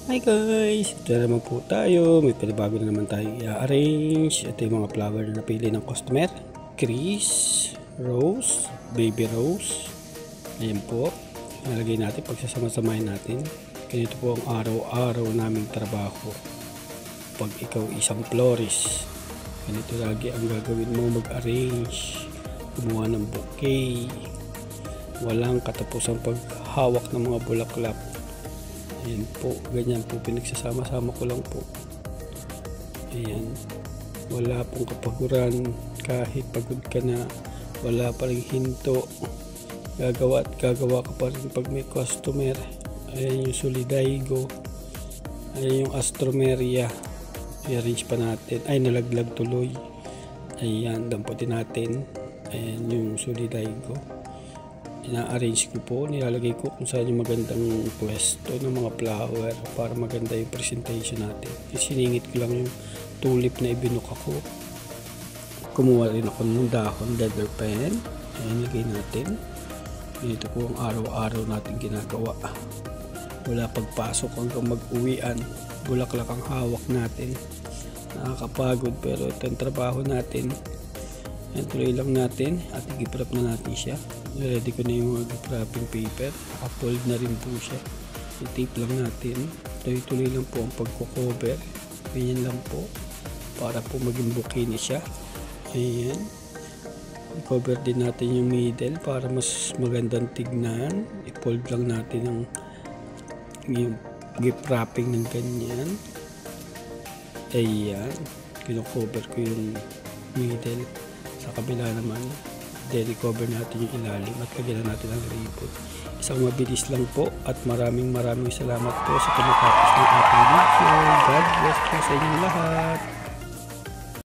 Hi guys! Ito na naman po tayo. May panibago na naman tayo i-arrange. Ito yung mga flower na napili ng customer. Chris, Rose, Baby Rose. Ayan po. Nalagay natin, pagsasama-samahin natin. Ganito po ang araw-araw naming trabaho. Pag ikaw isang florist, ganito lagi ang gagawin mo, mag-arrange. Gumawa ng bouquet. Walang katapusang paghawak ng mga bulaklak. Ayan po, ganyan po, pinagsasama-sama ko lang po. Ayan, wala pong kapaguran, kahit pagod ka na, wala pa rin hinto, gagawa at gagawa ka pa rin pag may customer. Ayan yung Solidago, ayan yung Astromeria, i-arrange pa natin, ay nalaglag tuloy. Ayan, damputin natin. Ayan yung Solidago, ina-arrange ko po, nilalagay ko kung saan yung magandang pwesto ng mga flower para maganda yung presentation natin. Siningit ko lang yung tulip na ibinuk ako. Kumuha rin ako ng dahon, leather pen. Ayan, lagay natin. Dito po ang araw-araw natin ginagawa. Wala pagpasok hanggang mag-uwian. Bulaklak ang hawak natin. Nakakapagod pero ito ang trabaho natin. Ayan, tuloy lang natin at i-gift na natin siya. Ready ko na yung wrapping paper. Naka-fold na rin po siya. I-tape lang natin. Tuloy-tuloy lang po ang pagko-cover. Ganyan lang po. Para po maging bouquet na siya. Ayan. I-cover din natin yung middle para mas magandang tignan. I-fold lang natin yung gift wrapping ng ganyan. Ayan. Kino-cover ko yung middle. Sa kabila naman, then i-cover natin yung ilalim at lagyan natin ang ribbon. Isang mabilis lang po at maraming salamat po sa tumatapos ng ating video. God bless po sa inyong lahat.